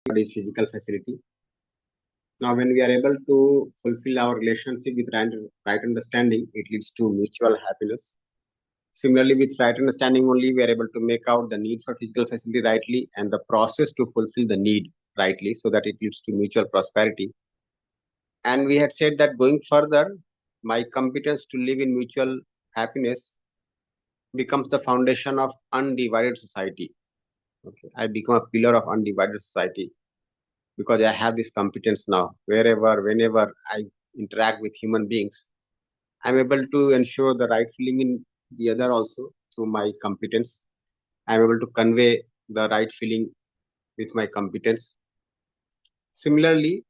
what is physical facility. Now, when we are able to fulfill our relationship with right understanding, it leads to mutual happiness. Similarly, with right understanding only, we are able to make out the need for physical facility rightly and the process to fulfill the need rightly so that it leads to mutual prosperity. And we had said that going further, my competence to live in mutual happiness becomes the foundation of undivided society. Okay, I become a pillar of undivided society because I have this competence now. Wherever, whenever I interact with human beings, I'm able to ensure the right feeling in the other also through my competence. I'm able to convey the right feeling with my competence. Similarly,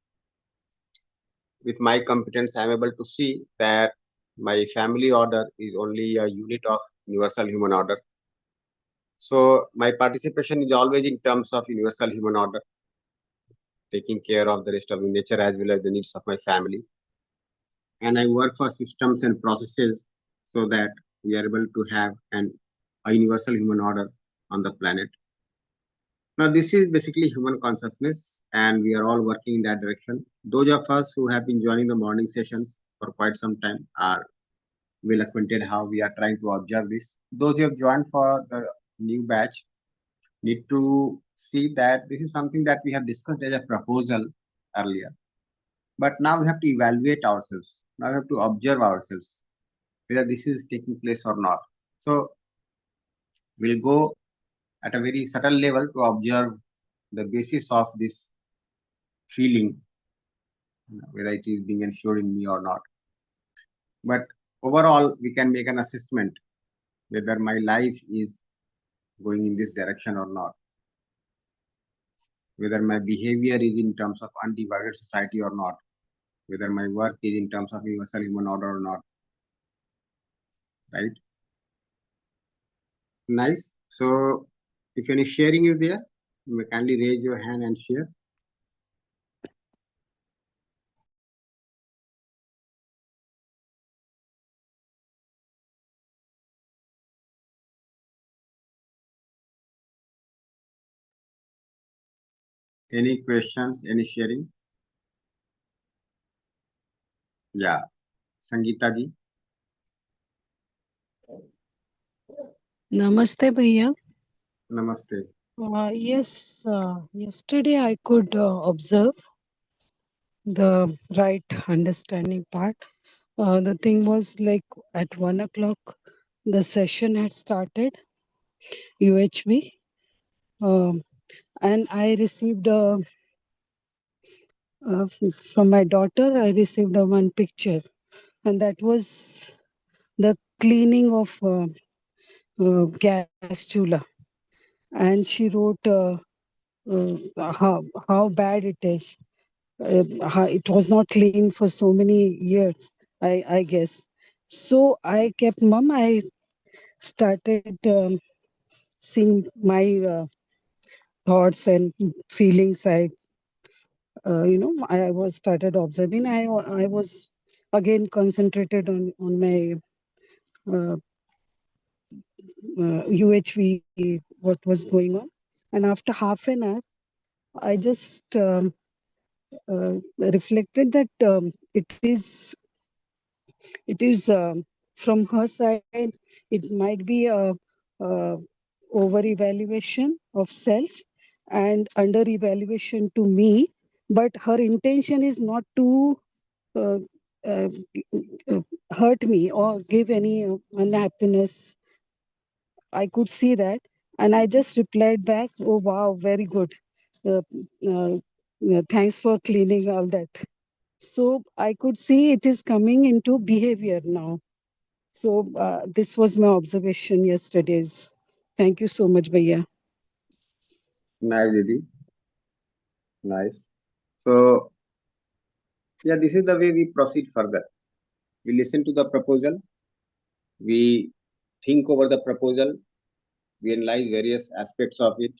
with my competence, I'm able to see that my family order is only a unit of universal human order. So my participation is always in terms of universal human order, taking care of the rest of the nature as well as the needs of my family. And I work for systems and processes so that we are able to have a universal human order on the planet. Now, this is basically human consciousness, and we are all working in that direction. Those of us who have been joining the morning sessions for quite some time are well acquainted how we are trying to observe this. Those who have joined for the new batch need to see that this is something that we have discussed as a proposal earlier. But now we have to evaluate ourselves. Now we have to observe ourselves whether this is taking place or not. So we'll go at a very subtle level to observe the basis of this feeling, whether it is being ensured in me or not. But overall, we can make an assessment whether my life is going in this direction or not, whether my behavior is in terms of undivided society or not, whether my work is in terms of universal human order or not, right? Nice. So if any sharing is there, you may kindly raise your hand and share. Any questions, any sharing? Yeah. Sangeeta ji. Namaste, Bhaiya. Namaste. Yes, yesterday I could observe the right understanding part. The thing was like at 1 o'clock, the session had started, UHV, and I received from my daughter, I received one picture, and that was the cleaning of gas chula. And she wrote how bad it is. It was not clean for so many years, I guess. So I kept mum. I started seeing my thoughts and feelings. I was started observing. I was again concentrated on my UHV, what was going on. And after half an hour, I just reflected that it is from her side. It might be a over evaluation of self and under evaluation to me, but her intention is not to uh, uh, uh, hurt me or give any unhappiness. I could see that, and I just replied back, "Oh wow, very good. Uh, Thanks for cleaning all that." So I could see it is coming into behavior now. So this was my observation yesterday's. Thank you so much, Bhaiya. Nice, Didi. Nice. So, yeah, this is the way we proceed further. We listen to the proposal, we think over the proposal, we analyze various aspects of it,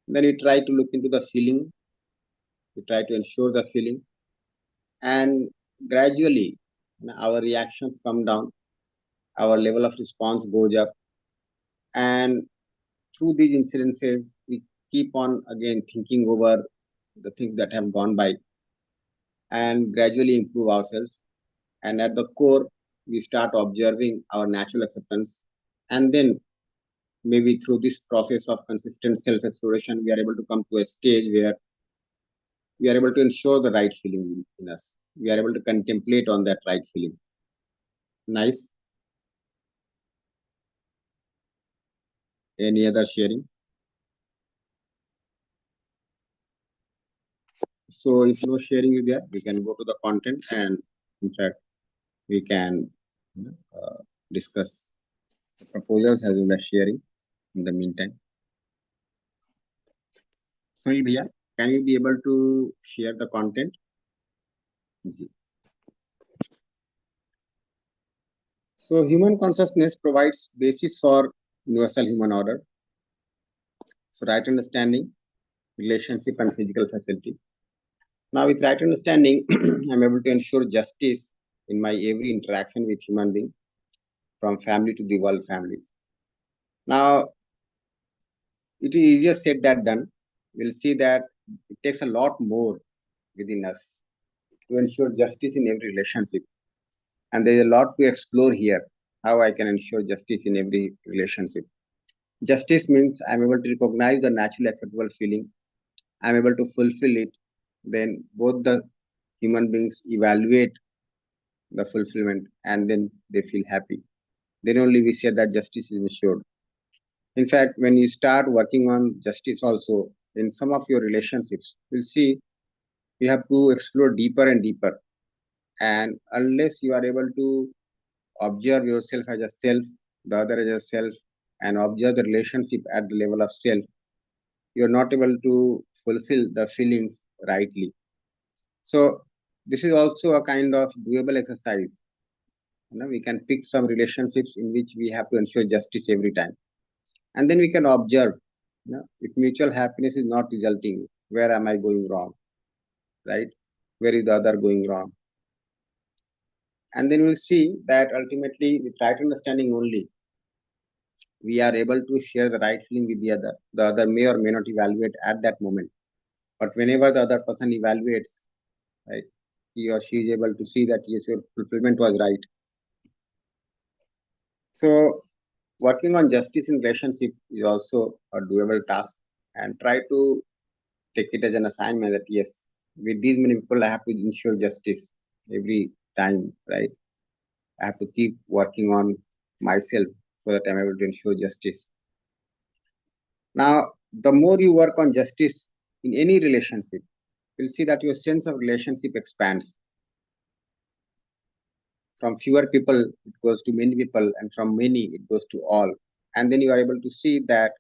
then we try to look into the feeling, we try to ensure the feeling, and gradually our reactions come down, our level of response goes up, and through these incidences, we keep on again thinking over the things that have gone by and gradually improve ourselves. And at the core, we start observing our natural acceptance. And then maybe through this process of consistent self exploration, we are able to come to a stage where we are able to ensure the right feeling in us. We are able to contemplate on that right feeling. Nice. Any other sharing? So if no sharing is there, we can go to the content, and in fact, we can discuss the proposals as well as sharing in the meantime. So Bhaiya, can you be able to share the content? Ji. So human consciousness provides basis for universal human order. So right understanding, relationship and physical facility. Now with right understanding, I'm able to ensure justice in my every interaction with human being, from family to the world family. Now it is easier said than done. We'll see that it takes a lot more within us to ensure justice in every relationship. And there's a lot to explore here, how I can ensure justice in every relationship. Justice means I'm able to recognize the naturally acceptable feeling. I'm able to fulfill it. Then both the human beings evaluate the fulfillment and then they feel happy. Then only we say that justice is ensured. In fact, when you start working on justice also in some of your relationships, you'll see you have to explore deeper and deeper. And unless you are able to observe yourself as a self, the other as a self, and observe the relationship at the level of self, you are not able to fulfill the feelings rightly. So this is also a kind of doable exercise. We can pick some relationships in which we have to ensure justice every time, and then we can observe. If mutual happiness is not resulting, where am I going wrong, right? Where is the other going wrong? And then we'll see that ultimately, with right understanding only, we are able to share the right feeling with the other. The other may or may not evaluate at that moment, but whenever the other person evaluates, right, he or she is able to see that yes, your fulfillment was right. So working on justice in relationship is also a doable task, and try to take it as an assignment that yes, with these many people, I have to ensure justice every time, right? I have to keep working on myself so that I'm able to ensure justice. Now, the more you work on justice in any relationship, you'll see that your sense of relationship expands. From fewer people, it goes to many people, and from many, it goes to all. And then you are able to see that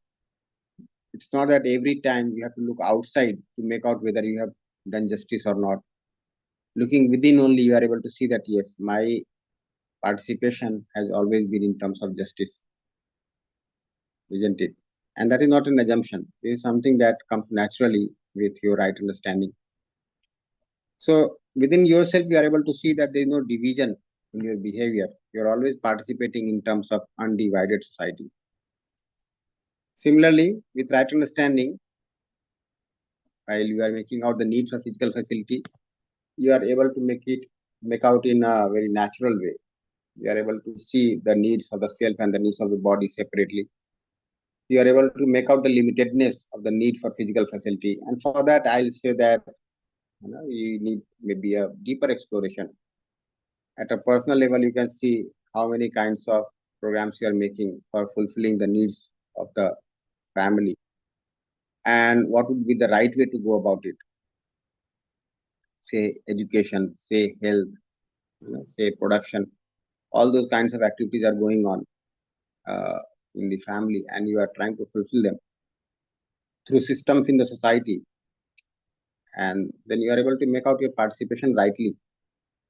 it's not that every time you have to look outside to make out whether you have done justice or not. Looking within only, you are able to see that yes, my participation has always been in terms of justice, isn't it? And that is not an assumption. It is something that comes naturally with your right understanding. So within yourself, you are able to see that there is no division in your behavior. You are always participating in terms of undivided society. Similarly, with right understanding, while you are making out the needs for physical facility, you are able to make out in a very natural way. You are able to see the needs of the self and the needs of the body separately. You are able to make out the limitedness of the need for physical facility. And for that, I'll say that you need maybe a deeper exploration. At a personal level, you can see how many kinds of programs you are making for fulfilling the needs of the family and what would be the right way to go about it. Say education, say health, say production. All those kinds of activities are going on uh, in the family, and you are trying to fulfill them through systems in the society, and then you are able to make out your participation rightly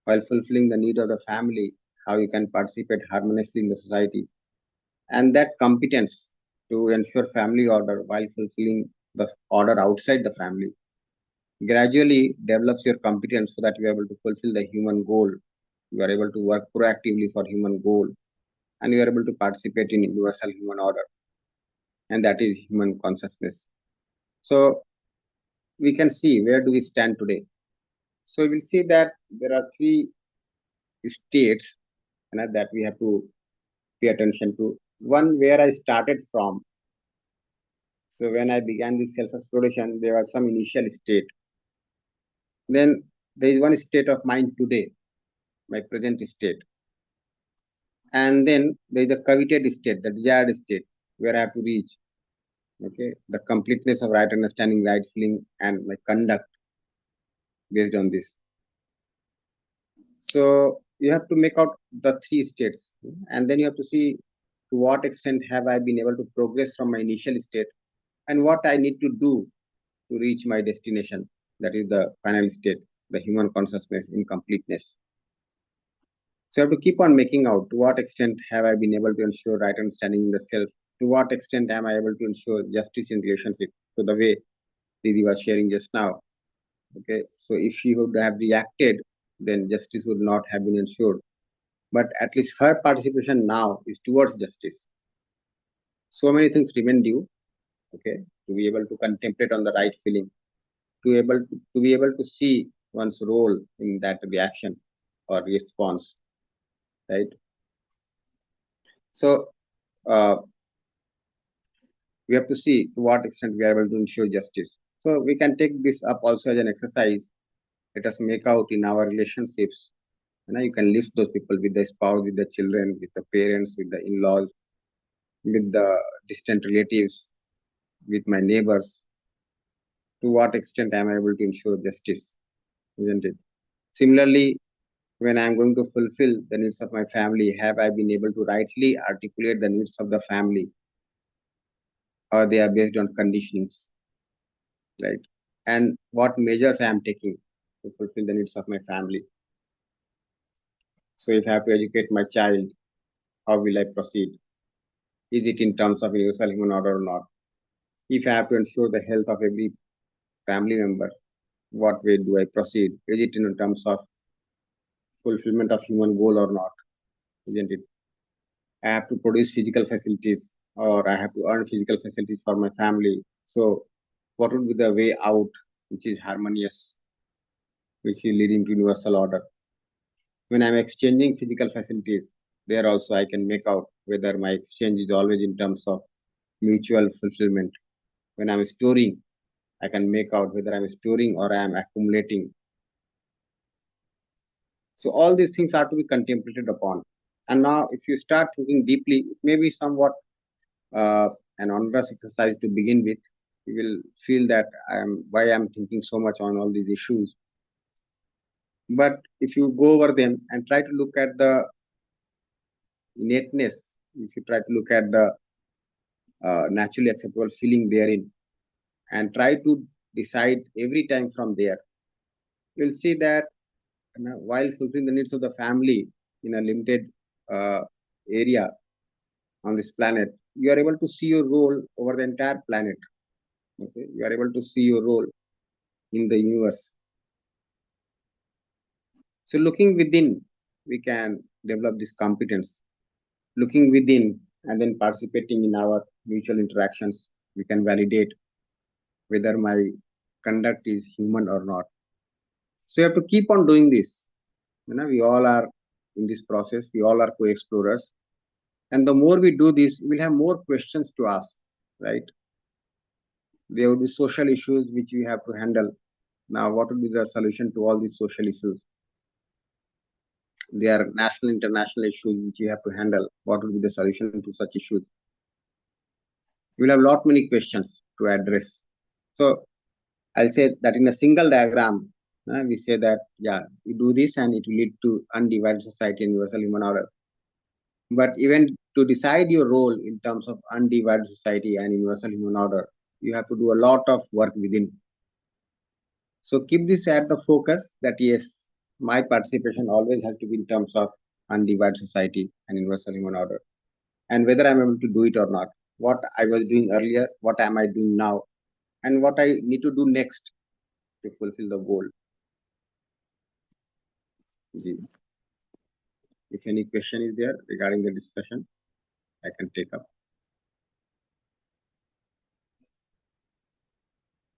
while fulfilling the need of the family, how you can participate harmoniously in the society, and that competence to ensure family order while fulfilling the order outside the family gradually develops your competence so that you are able to fulfill the human goal. You are able to work proactively for human goal, and you are able to participate in universal human order, and that is human consciousness. So we can see where do we stand today. So we will see that there are three states, that we have to pay attention to. One, where I started from. So when I began this self-exploration, there was some initial state. Then there is one state of mind today, my present state. And then there is a coveted state, the desired state, where I have to reach. Okay, the completeness of right understanding, right feeling, and my conduct based on this. So you have to make out the three states, and then you have to see to what extent have I been able to progress from my initial state, and what I need to do to reach my destination. That is the final state, the human consciousness in completeness. So you have to keep on making out to what extent have I been able to ensure right understanding in the self. To what extent am I able to ensure justice in relationship? So the way Didi was sharing just now. Okay, so if she would have reacted, then justice would not have been ensured. But at least her participation now is towards justice. So many things remain due. Okay, to be able to contemplate on the right feeling, to be able to see one's role in that reaction or response, right? So uh, we have to see to what extent we are able to ensure justice. So we can take this up also as an exercise. Let us make out in our relationships. You can list those people with the spouse, with the children, with the parents, with the in-laws, with the distant relatives, with my neighbors. To what extent am I able to ensure justice, isn't it? Similarly, when I'm going to fulfill the needs of my family, have I been able to rightly articulate the needs of the family, or they are based on conditionings, right? And what measures I am taking to fulfill the needs of my family. So if I have to educate my child, how will I proceed? Is it in terms of universal human order or not? If I have to ensure the health of every family member, what way do I proceed? Is it in terms of fulfillment of human goal or not? Isn't it? I have to produce physical facilities, or I have to earn physical facilities for my family. So what would be the way out which is harmonious, which is leading to universal order? When I'm exchanging physical facilities, there also I can make out whether my exchange is always in terms of mutual fulfillment. When I'm storing, I can make out whether I'm storing or I'm accumulating. So all these things are to be contemplated upon. And now, if you start thinking deeply, it may be somewhat uh, an onerous exercise to begin with. You will feel that why I'm thinking so much on all these issues. But if you go over them and try to look at the innateness, if you try to look at the naturally acceptable feeling therein, and try to decide every time from there, you'll see that while fulfilling the needs of the family in a limited uh, area on this planet, you are able to see your role over the entire planet. Okay, you are able to see your role in the universe. So looking within, we can develop this competence. Looking within and then participating in our mutual interactions, we can validate whether my conduct is human or not. So you have to keep on doing this. We all are in this process. We all are co-explorers. And the more we do this, we'll have more questions to ask, right? There will be social issues which we have to handle. Now, what would be the solution to all these social issues? There are national, international issues which you have to handle. What would be the solution to such issues? You will have lot many questions to address. So I'll say that in a single diagram, we say that yeah, you do this and it will lead to undivided society and universal human order. But even to decide your role in terms of undivided society and universal human order, you have to do a lot of work within. So keep this at the focus that yes, my participation always has to be in terms of undivided society and universal human order. And whether I'm able to do it or not, what I was doing earlier, what am I doing now, and what I need to do next to fulfill the goal. If any question is there regarding the discussion, I can take up.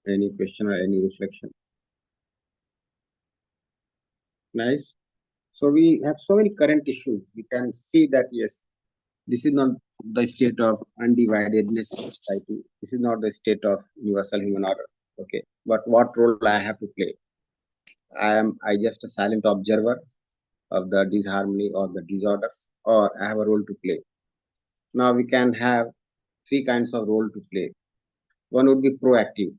Any question or any reflection? Nice. So we have so many current issues. We can see that yes, this is not the state of undividedness of society. This is not the state of universal human order. Okay, but what role I have to play? I just a silent observer of the disharmony or the disorder, or I have a role to play. Now we can have three kinds of role to play. One would be proactive,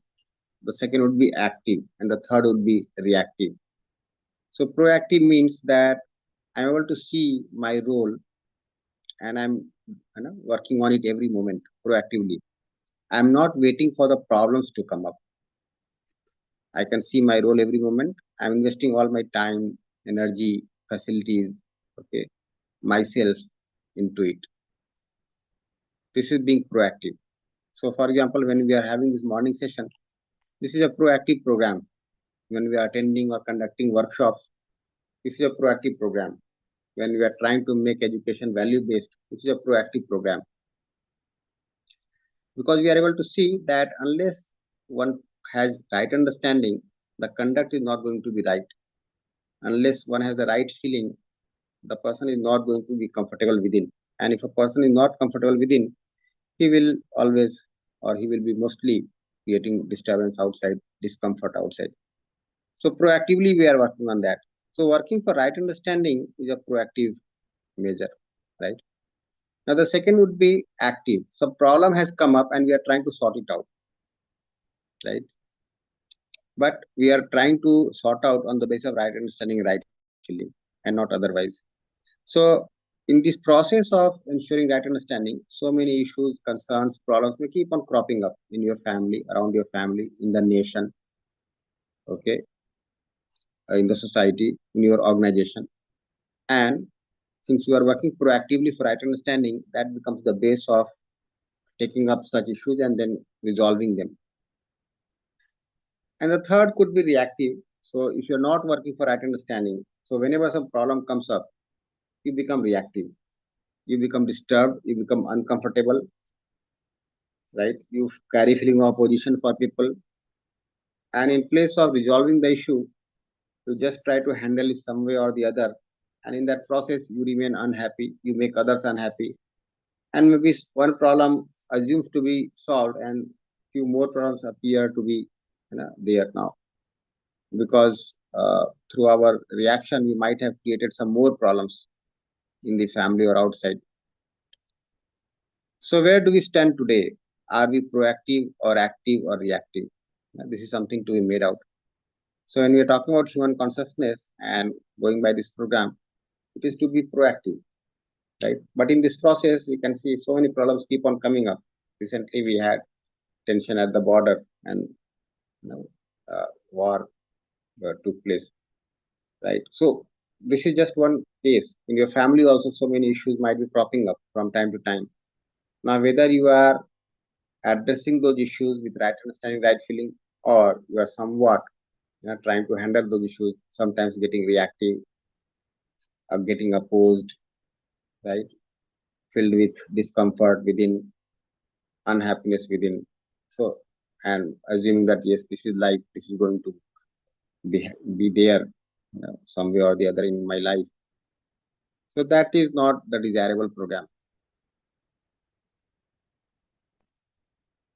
the second would be active, and the third would be reactive. So proactive means that I'm able to see my role and I'm working on it every moment proactively. I'm not waiting for the problems to come up. I can see my role every moment. I'm investing all my time, energy, facilities, okay, myself into it. This is being proactive. So, for example, when we are having this morning session, this is a proactive program. When we are attending or conducting workshops, this is a proactive program. When we are trying to make education value based, this is a proactive program. Because we are able to see that unless one has right understanding, the conduct is not going to be right. Unless one has the right feeling, the person is not going to be comfortable within. And if a person is not comfortable within, he will always or he will be mostly creating disturbance outside, discomfort outside. So proactively we are working on that. So working for right understanding is a proactive measure, right? Now the second would be active. Some problem has come up and we are trying to sort it out, right? But we are trying to sort out on the basis of right understanding, right feeling, and not otherwise. So in this process of ensuring right understanding, so many issues, concerns, problems may keep on cropping up in your family, around your family, in the nation, okay, in the society, in your organization. And since you are working proactively for right understanding, that becomes the base of taking up such issues and then resolving them. And the third could be reactive. So if you're not working for right understanding, so whenever some problem comes up, you become reactive. You become disturbed, you become uncomfortable, right? You carry feeling of opposition for people, and in place of resolving the issue, you just try to handle it some way or the other, and in that process, you remain unhappy. You make others unhappy, and maybe one problem assumes to be solved, and few more problems appear to be there now because through our reaction, we might have created some more problems in the family or outside. So where do we stand today? Are we proactive or active or reactive? This is something to be made out. So when we are talking about human consciousness and going by this program, it is to be proactive, right? But in this process, we can see so many problems keep on coming up. Recently, we had tension at the border, and war took place, right? So this is just one case. In your family, also so many issues might be cropping up from time to time. Now, whether you are addressing those issues with right understanding, right feeling, or you are somewhat trying to handle those issues, sometimes getting reactive, getting opposed, right? Filled with discomfort within, unhappiness within. So, and assuming that yes, this is life, this is going to be there some way or the other in my life. So that is not the desirable program.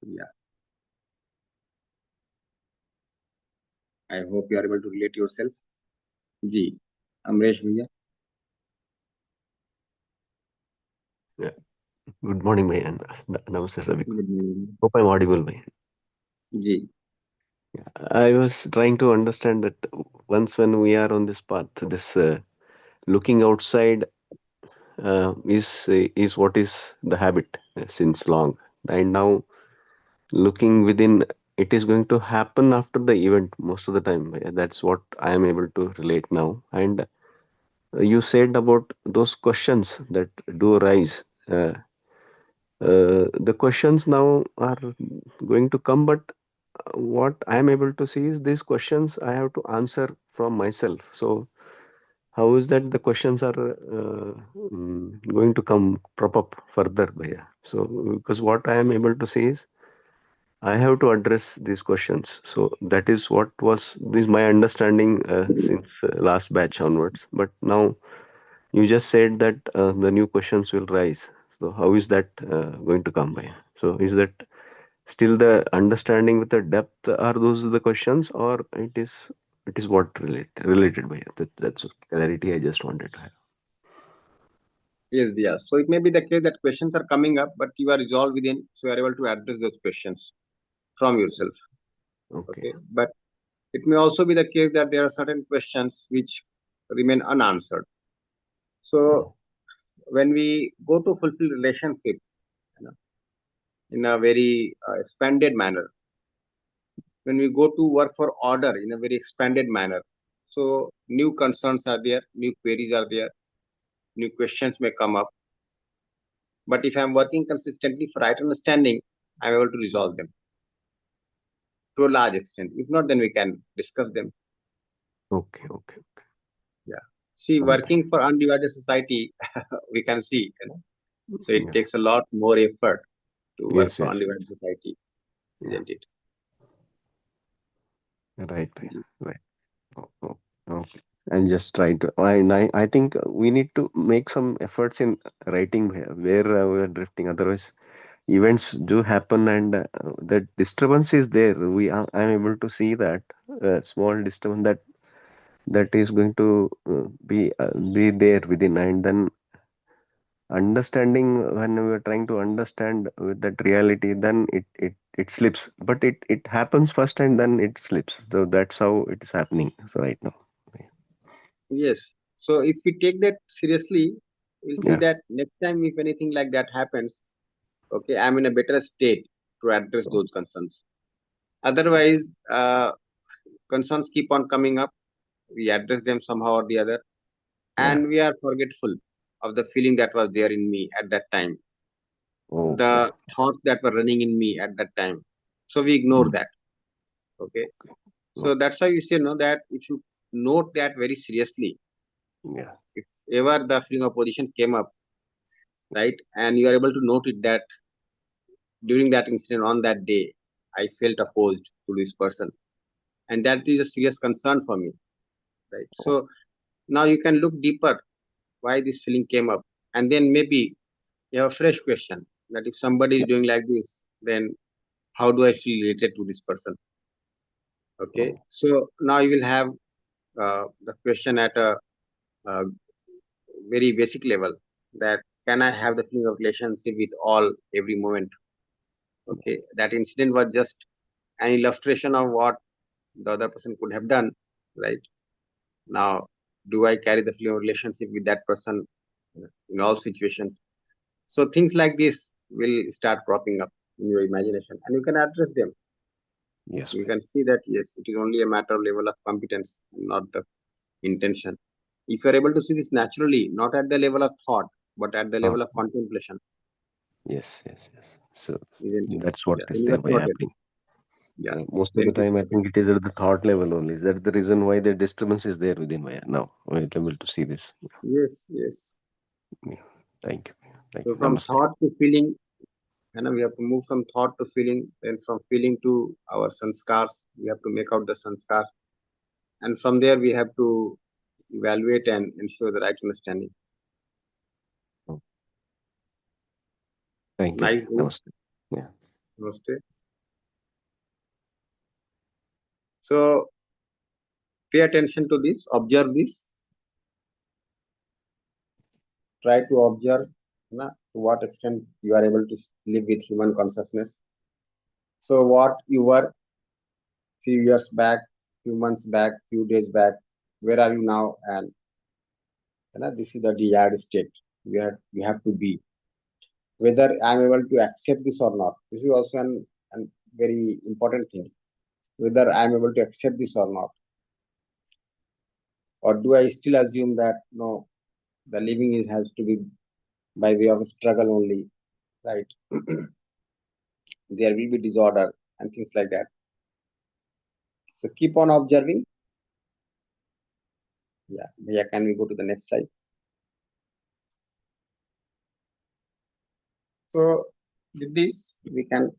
Yeah, I hope you are able to relate yourself. जी, अमरेश भैया. Yeah. Good morning, bhai, and namaste, Sabhi. Good morning. Hope I'm audible, bhai. Ji, I was trying to understand that once when we are on this path, this looking outside is what is the habit since long, and now looking within, it is going to happen after the event most of the time. That's what I am able to relate now. And you said about those questions that do arise. The questions now are going to come, but what I am able to see is these questions I have to answer from myself. So how is that the questions are going to come prop up further, Bhaiya? So because what I am able to see is I have to address these questions. So that is what was this my understanding since last batch onwards. But now you just said that the new questions will rise. So how is that going to come by? So is that still the understanding with the depth? Are those the questions, or it is what related by that's clarity I just wanted to have. Yes, yeah. So it may be the case that questions are coming up, but you are resolved within, so you are able to address those questions from yourself. Okay. Okay. But it may also be the case that there are certain questions which remain unanswered. Mm. So when we go to fulfill relationship, you know, in a very expanded manner, when we go to work for order in a very expanded manner, so new concerns are there, new queries are there, new questions may come up. But if I'm working consistently for right understanding, I'm able to resolve them to a large extent. If not, then we can discuss them. Okay. Okay. Yeah. See, Understood. working for undivided society, we can see, you know. So it Yeah. takes a lot more effort to work Yes. for Yes. undivided society, Yeah. isn't it? Right. Right. Oh, oh, okay. And just try to. I think we need to make some efforts in writing where we are drifting. Otherwise, events do happen, and the disturbance is there. I'm able to see that small disturbance that is going to be there within, and then understanding when we are trying to understand with that reality, then it slips. But it happens first, and then it slips. So that's how it is happening right now. Yes. So if we take that seriously, we'll see Yeah. that next time if anything like that happens, okay, I'm in a better state to address those concerns. Otherwise, concerns keep on coming up. We address them somehow or the other, Yeah. and we are forgetful of the feeling that was there in me at that time, Okay. the thoughts that were running in me at that time. So we ignore Mm. that. Okay. No. So that's why you say no that if you note that very seriously, Yeah. if ever the feeling of opposition came up, right, and you are able to note it that during that incident on that day, I felt opposed to this person, and that is a serious concern for me, right? Oh, So now you can look deeper why this feeling came up, and then maybe you have a fresh question that if somebody is doing like this, then how do I feel related to this person? Okay, oh, so now you will have the question at a, uh very basic level that can I have the feeling of relationship with all every moment? Okay, that incident was just an illustration of what the other person could have done, right? Now, do I carry the feeling of relationship with that person in all situations? So things like this will start cropping up in your imagination, and you can address them. yes, You ma'am. can see that yes, it is only a matter of level of competence, not the intention. If you are able to see this naturally, not at the level of thought, but at the Oh, level of contemplation, yes, yes, yes. So isn't it? that's what Yeah, is then you there have by sorted. happening. Yeah, Most of then the it is time, I sorted. think it is at the thought level only. Is that the reason why the disturbance is there within my now? I'm able to see this. Yes, yes. Yeah. Thank you. Thank So you. from Namaste. thought to feeling, we have to move from thought to feeling, then from feeling to our sanskars. We have to make out the sanskars, and from there we have to evaluate and ensure the right understanding. Oh, thank you. Nice, good. Namaste. Yeah. Namaste. So pay attention to this, observe this, try to observe to what extent you are able to live with human consciousness. So what you were few years back, few months back, few days back, where are you now? And this is the desired state where you have to be. Whether I'm able to accept this or not. This is also an very important thing. Whether I'm able to accept this or not, or do I still assume that no, the living is has to be by way of struggle only, right? There will be disorder and things like that. So keep on observing. Yeah, can we go to the next slide? So with this, we can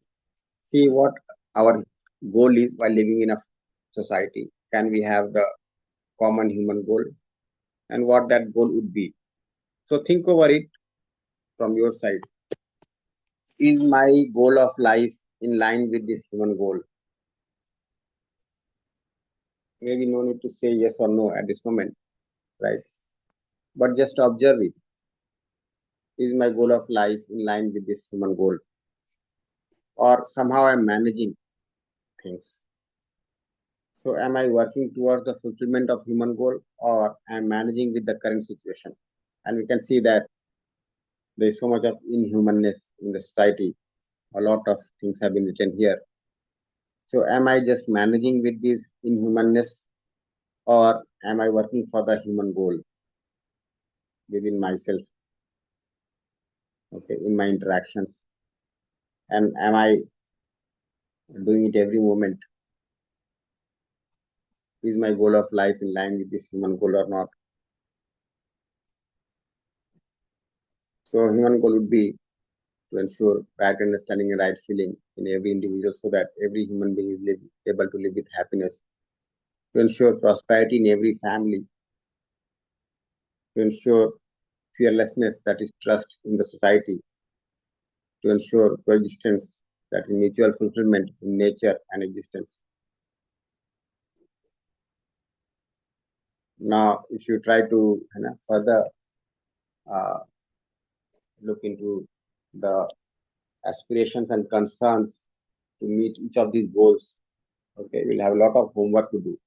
see what our goal is while living in a society? Can we have the common human goal and what that goal would be? So think over it from your side. Is my goal of life in line with this human goal? Maybe no need to say yes or no at this moment, right? But just observe it. Is my goal of life in line with this human goal? Or somehow I'm managing things. So am I working towards the fulfillment of human goal or I'm managing with the current situation? And we can see that there is so much of inhumanness in the society. A lot of things have been written here. So am I just managing with this inhumanness or am I working for the human goal within myself, okay, in my interactions? And am I doing it every moment? Is my goal of life in line with this human goal or not? So human goal would be to ensure right understanding and right feeling in every individual so that every human being is able to live with happiness, to ensure prosperity in every family, to ensure fearlessness, that is trust in the society, to ensure coexistence, that is mutual fulfillment in nature and existence. Now, if you try to further uh, look into the aspirations and concerns to meet each of these goals, okay, we'll have a lot of homework to do.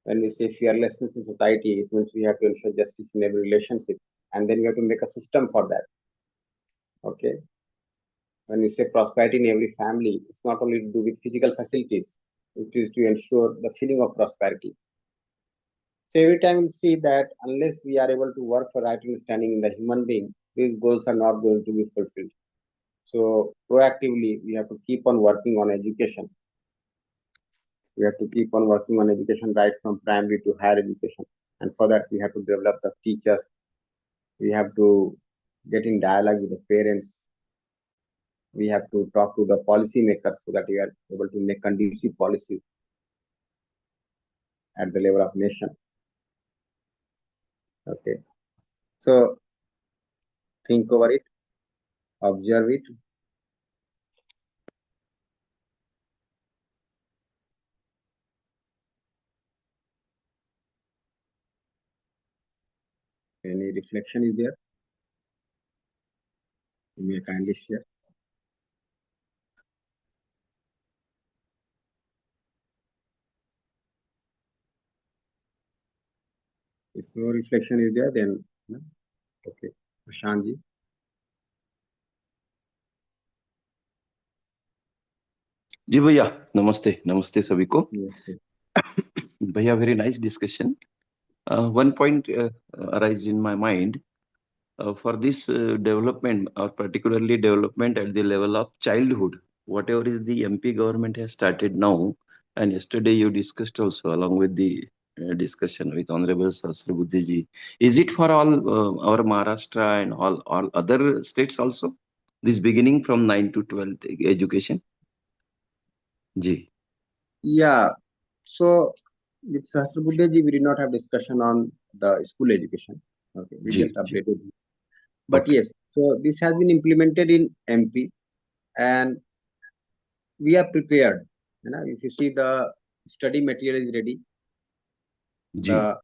When we say fearlessness in society, it means we have to ensure justice in every relationship, and then we have to make a system for that. Okay. When we say prosperity in every family, it's not only to do with physical facilities; it is to ensure the feeling of prosperity. So every time we see that unless we are able to work for right understanding in the human being, these goals are not going to be fulfilled. So proactively, we have to keep on working on education. We have to keep on working on education right from primary to higher education. And for that, we have to develop the teachers. We have to get in dialogue with the parents. We have to talk to the policy makers so that we are able to make conducive policies at the level of nation. Okay. So think over it, observe it. Any reflection is there? You may kindly share. If no reflection is there, then okay. Shanji. जी भैया, नमस्ते नमस्ते सभी को। Yes, yes. भैया, very nice discussion. One point arise in my mind for this development, or particularly development at the level of childhood, whatever is the MP government has started now, and yesterday you discussed also along with the discussion with Honorable Sastri Buddhi ji. Is it for all our Maharashtra and all other states also? This beginning from 9 to 12th education? Ji. Yeah. So with Sahasrabuddha ji, we did not have discussion on the school education. Okay, we Ji, just ji. updated. But Okay. yes, so this has been implemented in MP, and we are prepared. If you see the study material is ready, Ji. the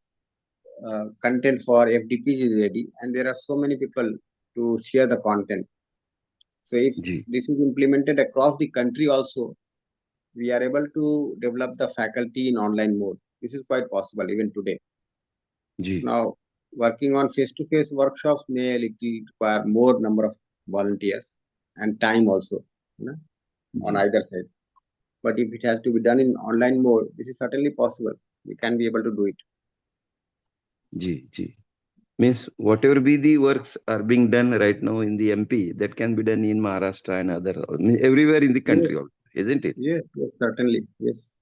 content for FDPs is ready, and there are so many people to share the content. So if Ji. this is implemented across the country also, we are able to develop the faculty in online mode. This is quite possible even today. Ji. Now, working on face-to-face workshops may require more number of volunteers and time also, on Ji. either side. But if it has to be done in online mode, this is certainly possible. We can be able to do it. Ji. Ji. Means whatever be the works are being done right now in the MP, that can be done in Maharashtra and other, everywhere in the Yes, country also, isn't it? yes, yes, certainly. Yes,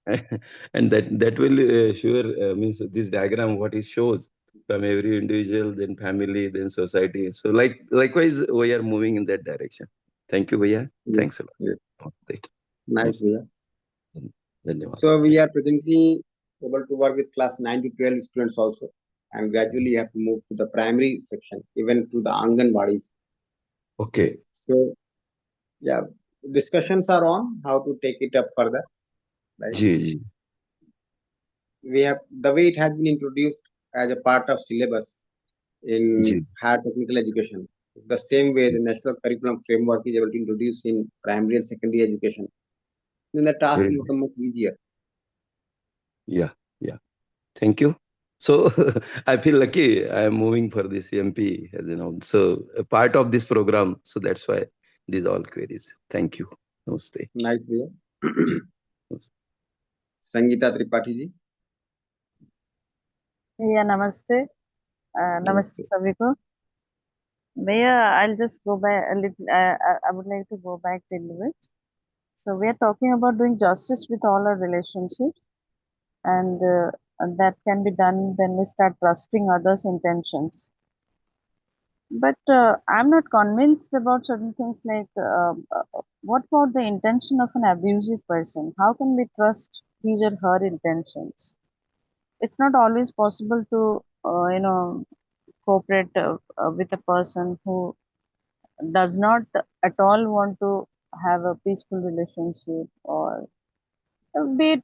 And that will sure means this diagram what it shows from every individual, then family, then society. So likewise we are moving in that direction. Thank you, Bhaiya. yes, Thanks a yes. lot. Right. Nice, Namaste. Bhaiya. धन्यवाद. So we are presently able to work with class 9 to 12 students also, and gradually have to move to the primary section, even to the Anganwadis. Okay. So yeah, discussions are on how to take it up further, right? Ji ji We have the way it has been introduced as a part of syllabus in ji. higher technical education. The same way the national curriculum framework is able to introduce in primary and secondary education, then the task Very will good. become much easier. Yeah, yeah. Thank you. So I feel lucky I am moving for this MP, as you know. So a part of this program. So that's why these all queries. Thank you. Namaste. Nice way. जी. नमस्ते. Sangeeta Tripathi ji. भैया नमस्ते नमस्ते Namaste. सभी को भैया I'll just go back a little I would like to go back a little bit. So we are talking about doing justice with all our relationships, and that can be done when we start trusting others' intentions. But I'm not convinced about certain things like what about the intention of an abusive person? How can we trust his or her intentions? It's not always possible to cooperate with a person who does not at all want to have a peaceful relationship or be it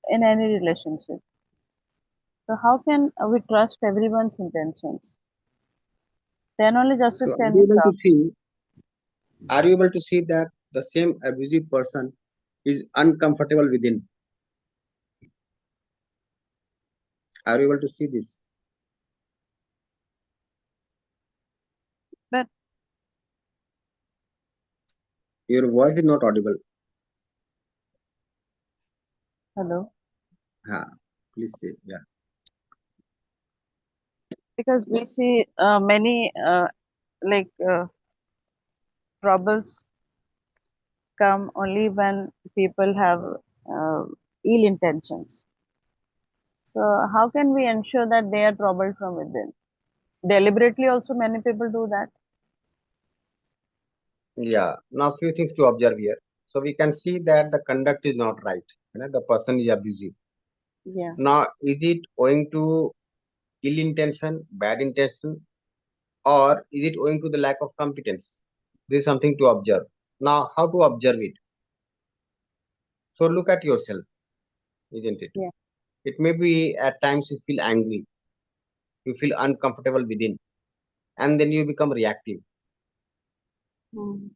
in any relationship. So how can we trust everyone's intentions? Then only So justice are can you be able to served. see? Are you able to see that the same abusive person is uncomfortable within? Are you able to see this? But Your voice is not audible. hello, Ha, please say. Yeah. because we see many like troubles come only when people have ill intentions. So how can we ensure that they are troubled from within? Deliberately also many people do that. Yeah. Now few things to observe here. So we can see that the conduct is not right. The person is abusive. Yeah. Now, is it owing to ill intention, bad intention, or is it owing to the lack of competence? This is something to observe. Now, how to observe it? So look at yourself, isn't it? Yeah. It may be at times you feel angry, you feel uncomfortable within, and then you become reactive. Mm.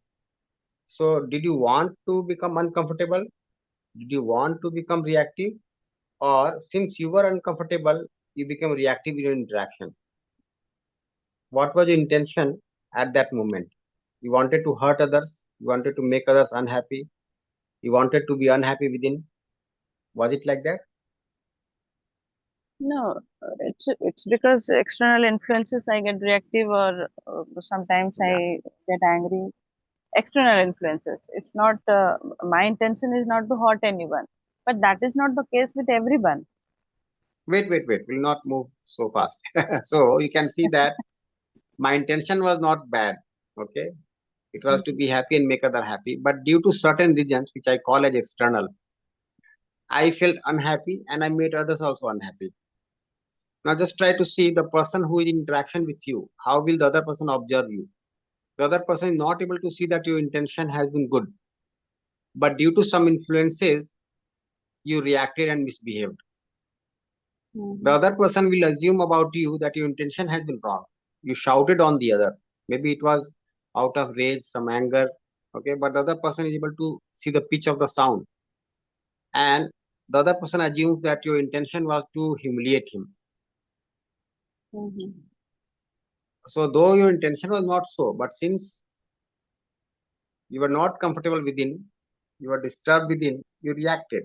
So, did you want to become uncomfortable? Did you want to become reactive? Or since you were uncomfortable, you became reactive in your interaction? What was your intention at that moment? You wanted to hurt others, you wanted to make others unhappy, you wanted to be unhappy within. Was it like that? No, it's because external influences I get reactive or sometimes Yeah. I get angry. External influences. It's not my intention is not to hurt anyone, but that is not the case with everyone. Wait. We'll not move so fast. So you can see that my intention was not bad. Okay. It was to Mhm. be happy and make other happy. But due to certain reasons, which I call as external, I felt unhappy and I made others also unhappy. Now just try to see the person who is in interaction with you. How will the other person observe you? The other person is not able to see that your intention has been good. But due to some influences, you reacted and misbehaved. The Mhm. other person will assume about you that your intention has been wrong. You shouted on the other. Maybe it was out of rage, some anger. Okay, but the other person is able to see the pitch of the sound. And the other person assumes that your intention was to humiliate him. Mhm. So though your intention was not so, but since you were not comfortable within, you were disturbed within, you reacted.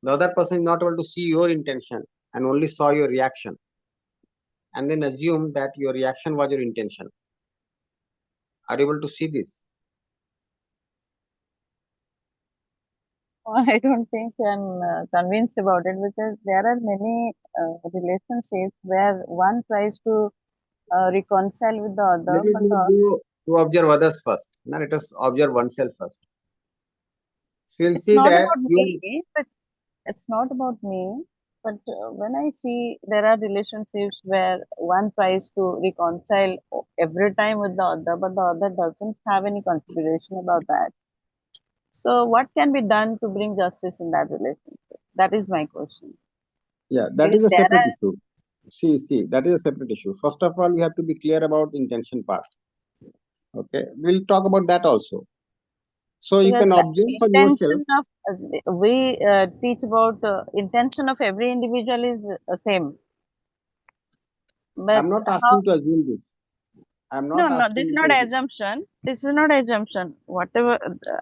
The other person is not able to see your intention and only saw your reaction and then assume that your reaction was your intention. Are you able to see this? I don't think I'm convinced about it because there are many relationships where one tries to reconcile with the Let other, us but not go to observe others first. Now let us observe oneself first. So you'll It's see not that about you me, but it's not about me. But when I see there are relationships where one tries to reconcile every time with the other, but the other doesn't have any consideration about that. So, what can be done to bring justice in that relationship? That is my question. yeah, that Because is a there separate are, issue. See, that is a separate issue. First of all, we have to be clear about the intention part. Okay, we'll talk about that also. So you because can the observe for yourself. intention of we teach about intention of every individual is same, but I'm not how? asking to assume this. I'm No, not no, this asking is you not to assume. assumption. This is not assumption. Whatever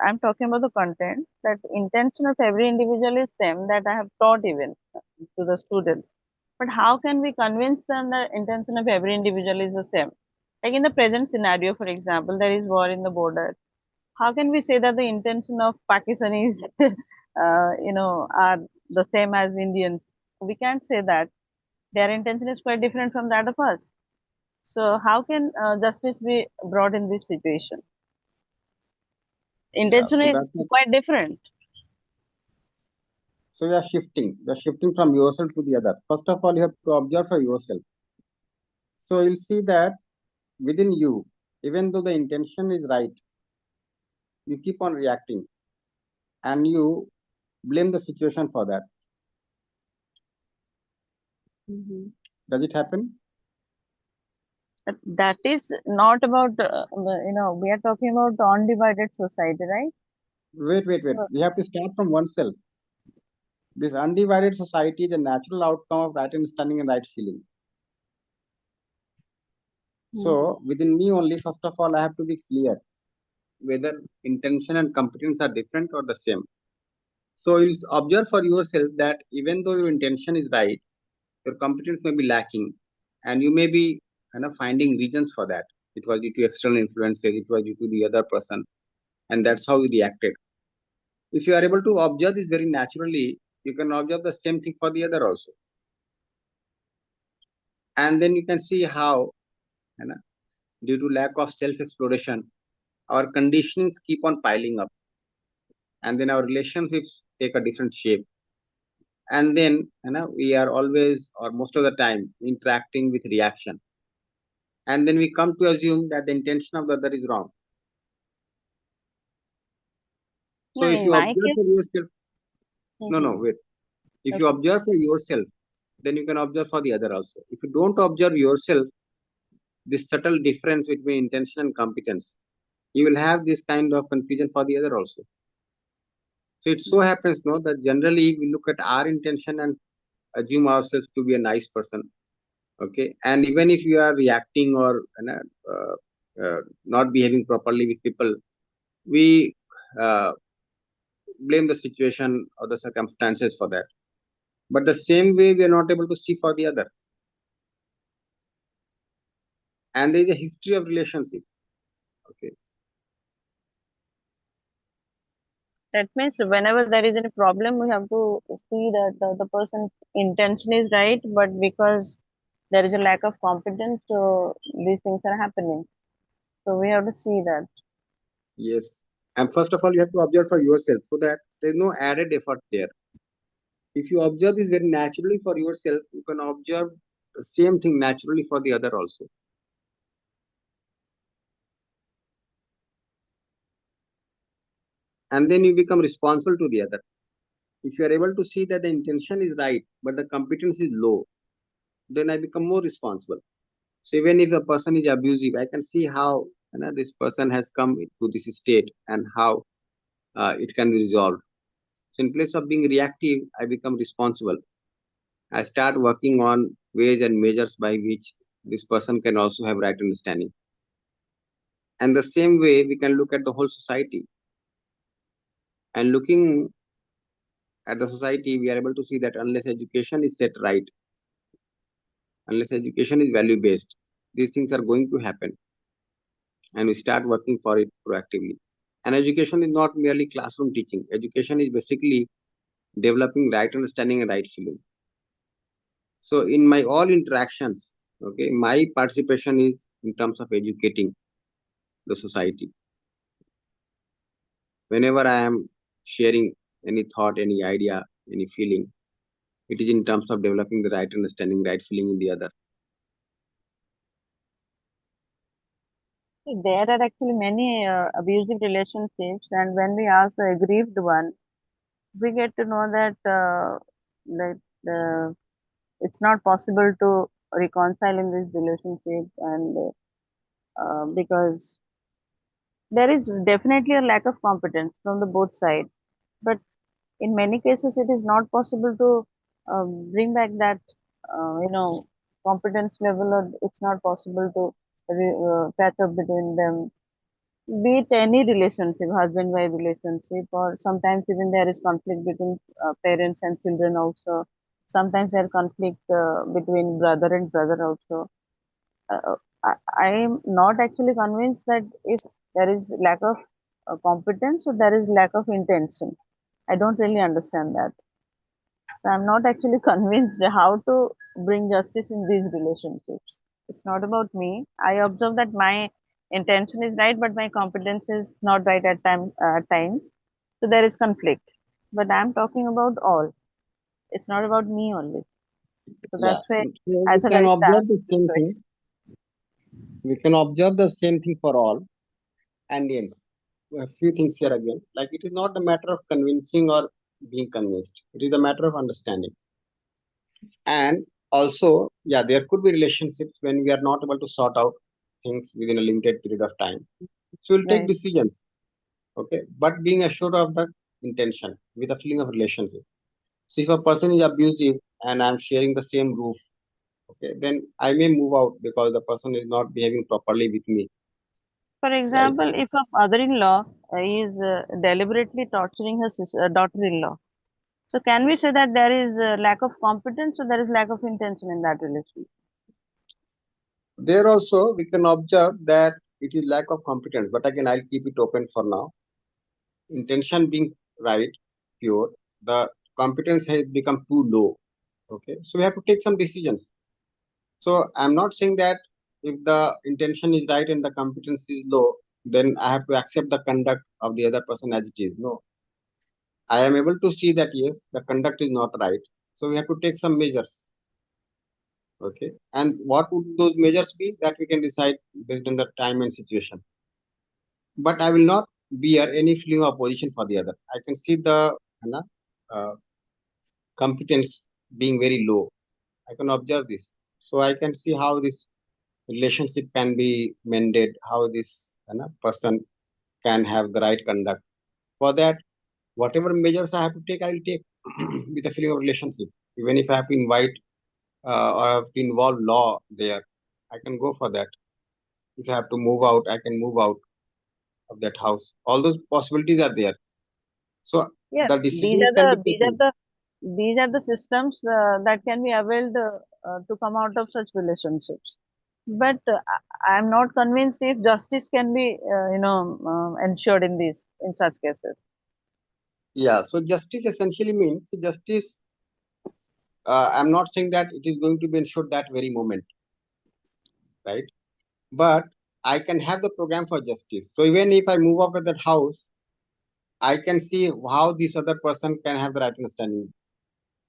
I'm talking about the content, that intention of every individual is same. That I have taught even to the students. But how can we convince them that intention of every individual is the same? Like in the present scenario, for example, there is war in the border. How can we say that the intention of Pakistanis, are the same as Indians? We can't say that. Their intention is quite different from that of us. So how can justice be brought in this situation? Yeah, Intention so is that's it. quite different. So you are shifting. You are shifting from yourself to the other. First of all, you have to observe for yourself. So you'll see that within you, even though the intention is right, you keep on reacting and you blame the situation for that. Mhm. Does it happen? But that is not about, we are talking about undivided society, right? Wait. So, We have to start from oneself. This undivided society is a natural outcome of right understanding and right feeling. mhm. So within me only, first of all, I have to be clear whether intention and competence are different or the same. So you observe for yourself that even though your intention is right, your competence may be lacking, and you may be finding reasons for that. It was due to external influences, it was due to the other person, and that's how you reacted. If you are able to observe this very naturally, you can observe the same thing for the other also, and then you can see how, you know, due to lack of self-exploration, our conditionings keep on piling up, and then our relationships take a different shape, and then we are always or most of the time interacting with reaction, and then we come to assume that the intention of the other is wrong. No, So if in you my observe for case, yourself, no, mhm. wait. If you Okay. observe for yourself, then you can observe for the other also. If you don't observe yourself, this subtle difference between intention and competence, you will have this kind of confusion for the other also. So it so happens, no, that generally we look at our intention and assume ourselves to be a nice person. Okay, and even if you are reacting or not behaving properly with people, we uh, blame the situation or the circumstances for that. But the same way we are not able to see for the other, and there is a history of relationship. Okay, That means whenever there is any problem, we have to see that the person's intention is right, but because there is a lack of competence, so these things are happening. So we have to see that. yes, and first of all you have to observe for yourself so that there is no added effort there. If you observe this very naturally for yourself, you can observe the same thing naturally for the other also, and then you become responsible to the other. If you are able to see that the intention is right but the competence is low, then I become more responsible. So even if a person is abusive, I can see how this person has come to this state and how it can be resolved. So in place of being reactive, I become responsible. I start working on ways and measures by which this person can also have right understanding. And the same way, we can look at the whole society. And looking at the society, we are able to see that unless education is set right, unless education is value based, these things are going to happen. And we start working for it proactively. And education is not merely classroom teaching. Education is basically developing right understanding and right feeling. So in my all interactions, okay, my participation is in terms of educating the society. Whenever I am sharing any thought, any idea, any feeling. It is in terms of developing the right understanding, right feeling in the other. There are actually many abusive relationships, and when we ask the aggrieved one, we get to know that uh, it's not possible to reconcile in this relationship, and because there is definitely a lack of competence from the both sides. But in many cases, it is not possible to bring back that competence level, or it's not possible to catch up between them, be it any relationship, husband wife relationship, or sometimes even there is conflict between parents and children also. Sometimes there conflict between brother and brother also. uh, I am not actually convinced that if there is lack of competence or there is lack of intention. I don't really understand that. So I'm not actually convinced how to bring justice in these relationships. It's not about me. I observe that my intention is right, but my competence is not right at times. So there is conflict. But I'm talking about all. It's not about me only. So Yeah, that's why so I we thought can I should observe ask the this same thing. question. We can observe the same thing for all. And yes, a few things here again. Like it is not a matter of convincing or being convinced. It is a matter of understanding. And also, yeah, there could be relationships when we are not able to sort out things within a limited period of time. So we'll take Right. decisions, okay, but being assured of the intention with a feeling of relationship. So if a person is abusive and I'm sharing the same roof, okay, then I may move out because the person is not behaving properly with me, For right? example, if a mother-in-law is deliberately torturing her daughter-in-law, so can we say that there is a lack of competence or there is lack of intention in that relation? There also we can observe that it is lack of competence, but again I'll keep it open for now. Intention being right, pure, the competence has become too low. Okay, so we have to take some decisions. So I'm not saying that if the intention is right and the competence is low, then I have to accept the conduct of the other person as it is. No, I am able to see that yes, the conduct is not right. So we have to take some measures. Okay, and what would those measures be that we can decide based on the time and situation. But I will not bear any feeling of opposition for the other. I can see the you know, uh, competence being very low. I can observe this. So I can see how this relationship can be mended, how this person can have the right conduct. For that, whatever measures I have to take, I will take with a feeling of relationship. Even if I have to invite or I have to involve law there, I can go for that. If I have to move out, I can move out of that house. All those possibilities are there. So Yeah, the these decisions are can be the these are taken. the these are the systems that can be availed to come out of such relationships. But I'm not convinced if justice can be ensured in these in such cases. Yeah. So justice essentially means justice. I'm not saying that it is going to be ensured that very moment, right? But I can have the program for justice. So even if I move out of that house, I can see how this other person can have the right understanding.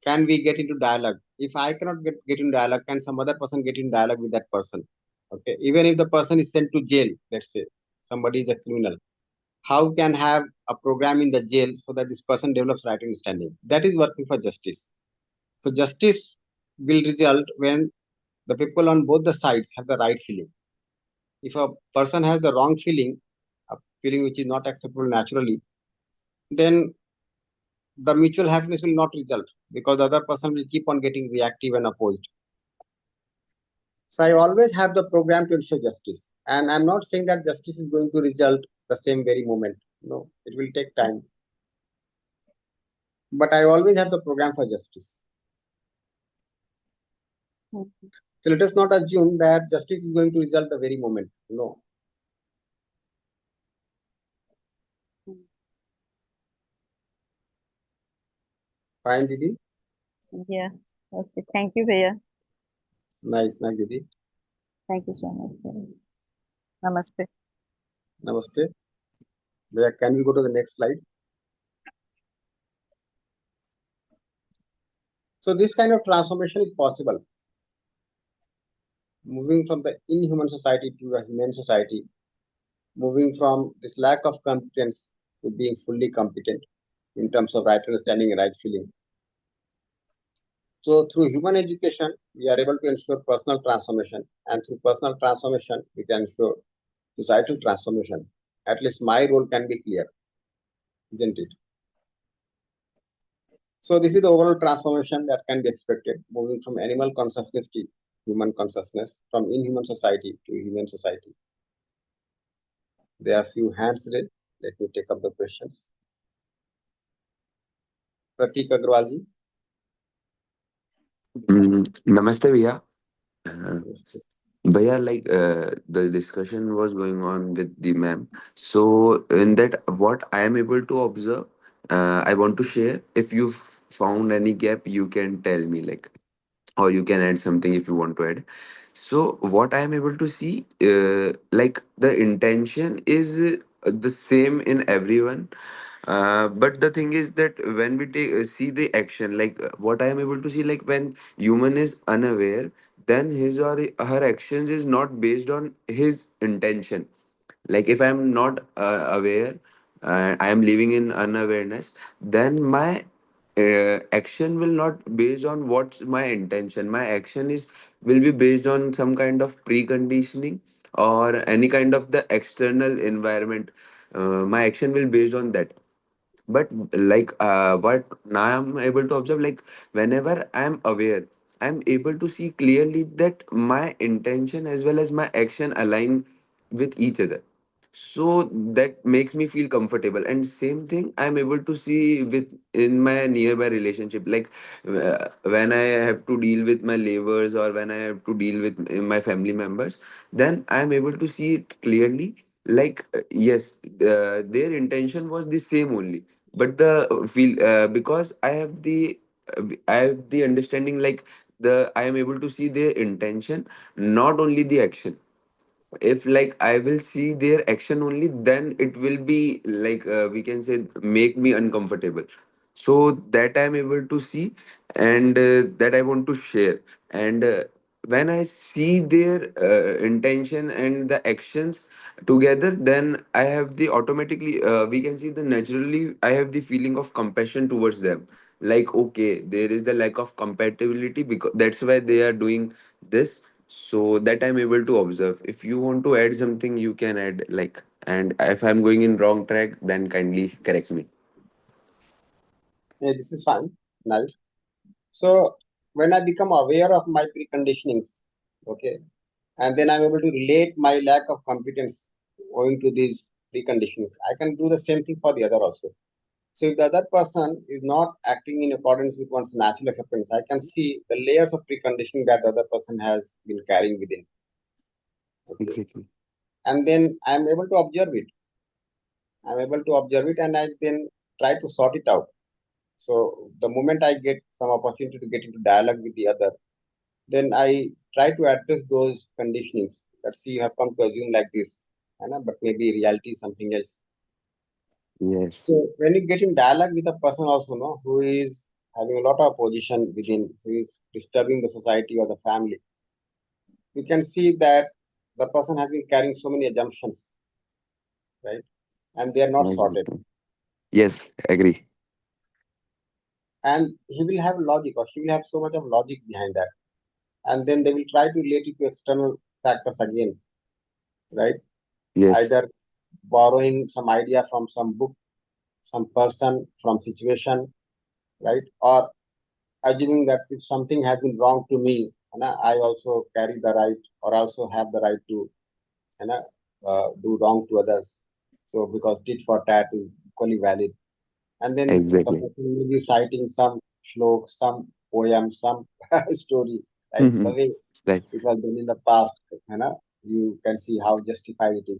Can we get into dialogue? If I cannot get in dialogue, can some other person get in dialogue with that person? Okay. Even if the person is sent to jail, let's say somebody is a criminal, how can have a program in the jail so that this person develops right understanding? That is working for justice. So justice will result when the people on both the sides have the right feeling. If a person has the wrong feeling, a feeling which is not acceptable naturally, then the mutual happiness will not result because the other person will keep on getting reactive and opposed. So I always have the program to ensure justice. And I'm not saying that justice is going to result the same very moment. No, it will take time. But I always have the program for justice. Mhm. So let us not assume that justice is going to result the very moment. No. Fine, Didi. Yeah. Okay. Thank you, Bhaiya. Nice, nice, Didi. Thank you so much. Bhaiya. Namaste. Namaste. Can we go to the next slide? So this kind of transformation is possible, moving from the inhuman society to a humane society, moving from this lack of competence to being fully competent in terms of right understanding and right feeling. So through human education, we are able to ensure personal transformation, and through personal transformation, we can ensure societal transformation. At least my role can be clear, isn't it? So this is the overall transformation that can be expected, moving from animal consciousness to human consciousness, from inhuman society to human society. There are few hands raised. Let me take up the questions. Pratik Agrawal ji. Namaste, Bhaiya. Uh, Yes, yes. Bhaiya, the discussion was going on with the ma'am. So, in that, what I am able to observe, I want to share. If you found any gap, you can tell me, or you can add something if you want to add. So, what I am able to see, the intention is the same in everyone, but the thing is that when we see the action, what I am able to see, like when human is unaware, then his or her actions is not based on his intention. Like if I am not aware, I am living in unawareness, then my action will not based on what's my intention. My action is will be based on some kind of preconditioning or any kind of the external environment. My action will based on that. But what now I'm able to observe, like whenever I'm aware, I'm able to see clearly that my intention as well as my action align with each other. So that makes me feel comfortable, and same thing I'm able to see with in my nearby relationship, when I have to deal with my neighbors or when I have to deal with my family members, then I'm able to see it clearly. Yes, their intention was the same only, but the feel because I have the understanding, like the I am able to see their intention, not only the action. If like I will see their action only, then it will be we can say make me uncomfortable. So that I'm able to see, and that I want to share. And when I see their intention and the actions together, then I have the automatically we can see the naturally I have the feeling of compassion towards them. Like, okay, there is the lack of compatibility, because that's why they are doing this. So that I'm able to observe. If you want to add something, you can add, and if I'm going in wrong track, then kindly correct me. Yeah, this is fine. Nice. So when I become aware of my preconditionings, okay, and then I'm able to relate my lack of competence owing to these preconditionings, I can do the same thing for the other also. So if the other person is not acting in accordance with one's natural acceptance, I can see the layers of preconditioning that the other person has been carrying within. Okay. Exactly. And then I'm able to observe it. I'm able to observe it, and I then try to sort it out. So the moment I get some opportunity to get into dialogue with the other, then I try to address those conditionings that see you have come to assume like this, but maybe reality is something else. Yes. So when you get in dialogue with a person also, no, who is having a lot of opposition within, who is disturbing the society or the family, you can see that the person has been carrying so many assumptions, right? And they are not sorted. Exactly. Yes, agree. And he will have logic, or she will have so much of logic behind that. And then they will try to relate it to external factors again, right? Yes. Either borrowing some idea from some book, some person, from situation, right? Or assuming that if something has been wrong to me, I also carry the right, or also have the right to do wrong to others. So because tit for tat is equally valid. And then the Exactly. person will be citing some shlok, some poem, some story, right? The Mhm. way Right. it was done in the past, you can see how justified it is.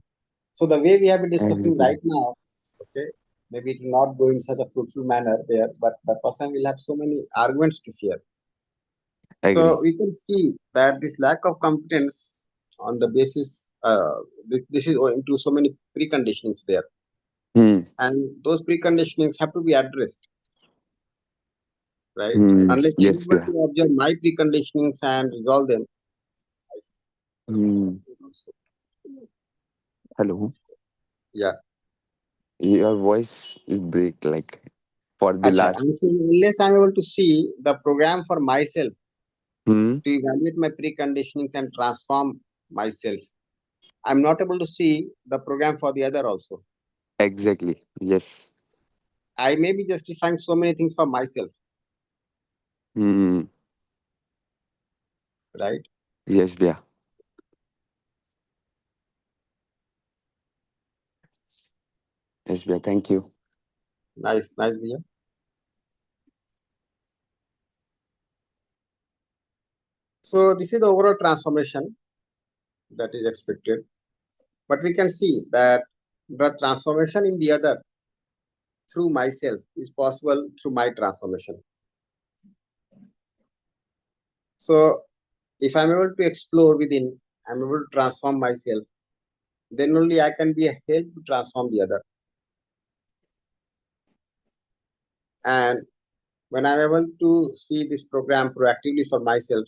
So the way we have been discussing Exactly. right now, okay, maybe it will not go in such a fruitful manner there, but the person will have so many arguments to share. So Agree. we can see that this lack of competence on the basis, this is owing to so many preconditionings there, Hmm. and those preconditionings have to be addressed. right? Hmm. Unless I'm Yes, able yeah. to observe my preconditionings and resolve them. Hmm. Hello. Yeah. Your voice is break like for the Acha, last. I'm saying unless I'm able to see the program for myself Hmm. to evaluate my preconditionings and transform myself, I'm not able to see the program for the other also. Exactly. Yes. I may be justifying so many things for myself, Hmm. right? Yes, yeah. Yes, yeah. Thank you. Nice, nice, Vijay. So this is the overall transformation that is expected. But we can see that the transformation in the other through myself is possible through my transformation. So if I'm able to explore within, I'm able to transform myself, then only I can be a help to transform the other. And when I'm able to see this program proactively for myself,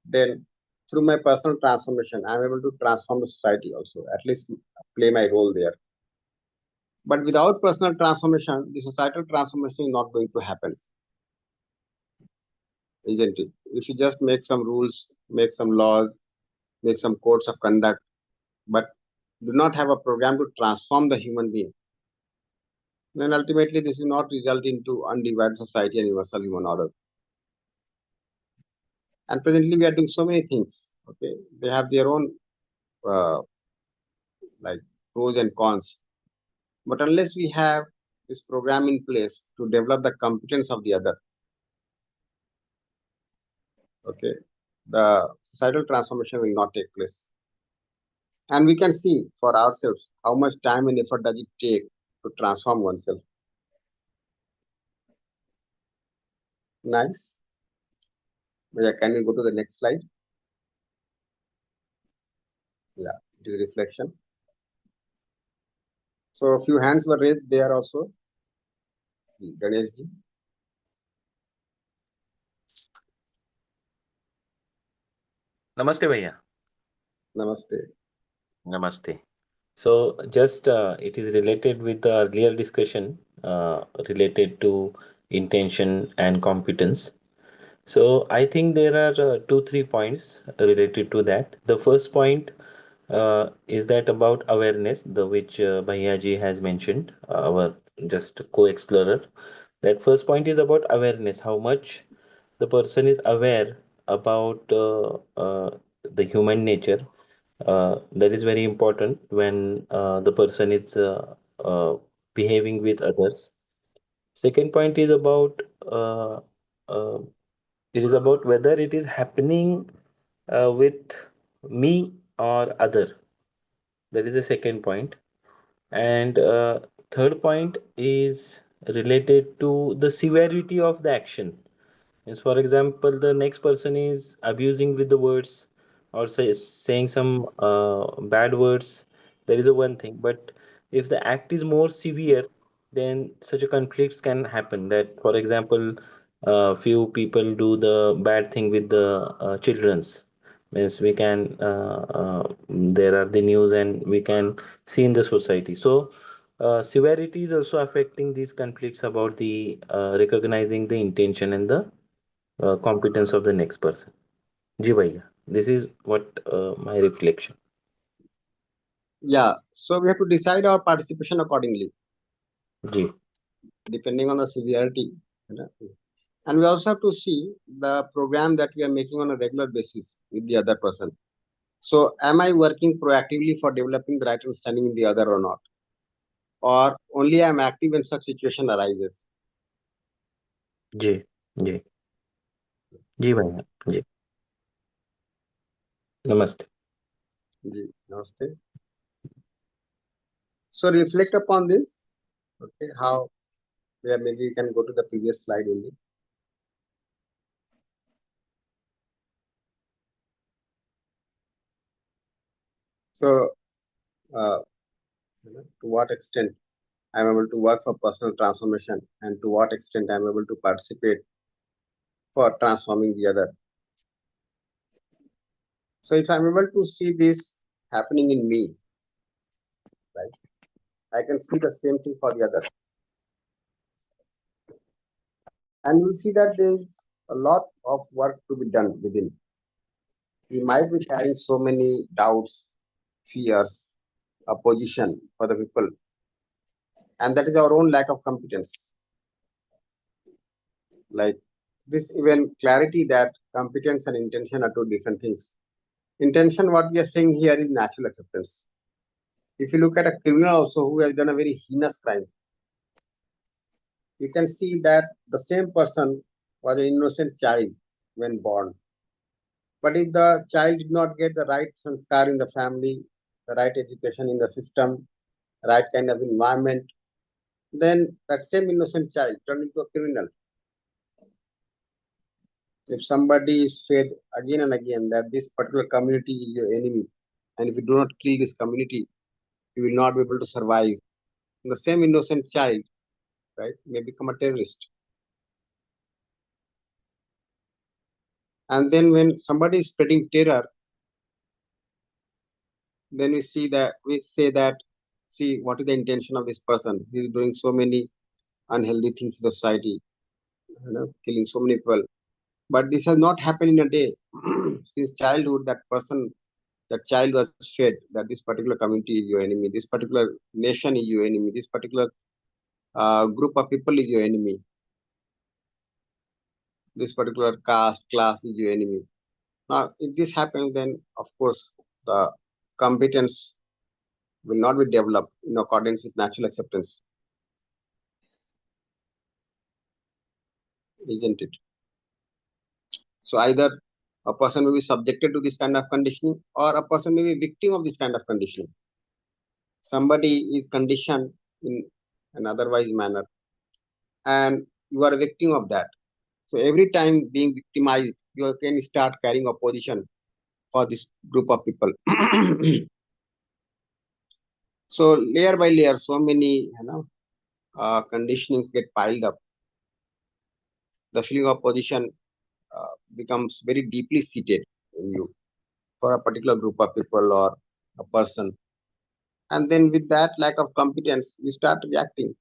then through my personal transformation, I'm able to transform the society also, at least play my role there. But without personal transformation, the societal transformation is not going to happen, isn't it? If you just make some rules, make some laws, make some codes of conduct, but do not have a program to transform the human being, then ultimately this will not result into undivided society and universal human order. And presently we are doing so many things. Okay, they have their own uh, like pros and cons. But unless we have this program in place to develop the competence of the other, okay, the societal transformation will not take place. And we can see for ourselves how much time and effort does it take to transform oneself. Nice. Yeah, can we go to the next slide? Yeah, it is reflection. So a few hands were raised there also. Ganeshji, Namaste, Bhaiya. namaste. Namaste. So, just it is related with the earlier discussion related to intention and competence. So, I think there are two, 3 points related to that. The first point is that about awareness, the which Bhaiya ji has mentioned, our just co-explorer. That first point is about awareness, how much the person is aware about the human nature. That is very important when the person is behaving with others. Second point is about uh, it is about whether it is happening with me or other. That is the second point. And third point is related to the severity of the action. Means, for example, the next person is abusing with the words or saying some bad words. There is a one thing, but if the act is more severe, then such a conflicts can happen. That, for example, few people do the bad thing with the childrens. Means we can there are the news and we can see in the society. So severity is also affecting these conflicts about the recognizing the intention and the competence of the next person. Ji bhaiya, this is what my reflection. Yeah, so we have to decide our participation accordingly, Ji, depending on the severity. You know. And we also have to see the program that we are making on a regular basis with the other person. So, am I working proactively for developing the right understanding in the other or not? Or only I am active when such situation arises? ji, ji, ji bhaiya, ji. Namaste. Namaste. So, reflect upon this. Okay, how, where maybe you can go to the previous slide only. So, uh, to what extent I'm able to work for personal transformation and to what extent I'm able to participate for transforming the other. So if I'm able to see this happening in me, right, I can see the same thing for the other. And you'll see that there's a lot of work to be done within. We might be carrying so many doubts, fears, opposition for the people, and that is our own lack of competence. Like this, even clarity that competence and intention are two different things. Intention, what we are saying here, is natural acceptance. If you look at a criminal also who has done a very heinous crime, you can see that the same person was an innocent child when born. But if the child did not get the right sanskar in the family, the right education in the system, right kind of environment, then that same innocent child turned into a criminal. If somebody is fed again and again that this particular community is your enemy, and if you do not kill this community, you will not be able to survive. The same innocent child, right, may become a terrorist. And then when somebody is spreading terror, then we say that, see, what is the intention of this person? He is doing so many unhealthy things in the society, killing so many people. But this has not happened in a day. Since childhood, that child was fed that this particular community is your enemy, this particular nation is your enemy, this particular group of people is your enemy, this particular caste, class is your enemy. Now, if this happens, then of course the competence will not be developed in accordance with natural acceptance, isn't it? So either a person will be subjected to this kind of conditioning, or a person may be victim of this kind of conditioning. Somebody is conditioned in an otherwise manner, and you are a victim of that. So every time being victimized, you can start carrying opposition for this group of people. So layer by layer, so many conditionings get piled up. The feeling of opposition becomes very deeply seated in you for a particular group of people or a person. And then with that lack of competence, we start reacting.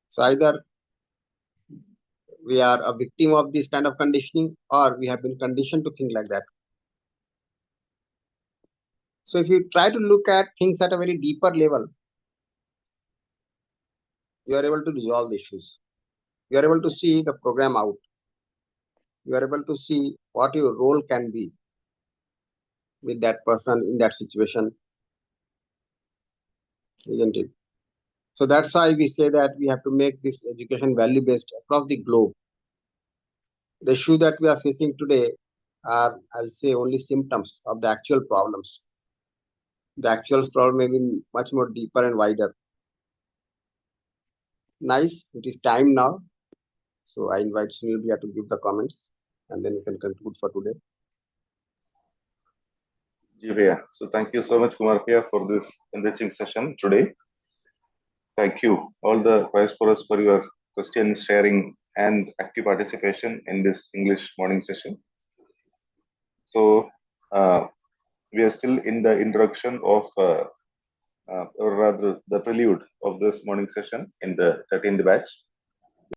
So either we are a victim of this kind of conditioning, or we have been conditioned to think like that. So if you try to look at things at a very deeper level, you are able to resolve the issues. You are able to see the program out. You are able to see what your role can be with that person in that situation, isn't it? So that's why we say that we have to make this education value based across the globe. The issue that we are facing today are, I'll say, only symptoms of the actual problems. The actual problem may be much more deeper and wider. Nice, it is time now. So I invite Sunil here to give the comments, and then we can conclude for today. Jivya. So thank you so much, Kumar Pia, for this enriching session today. Thank you, all the diasporas, for your questions, sharing, and active participation in this English morning session. So we are still in the introduction of, or rather the prelude of this morning session in the 13th batch.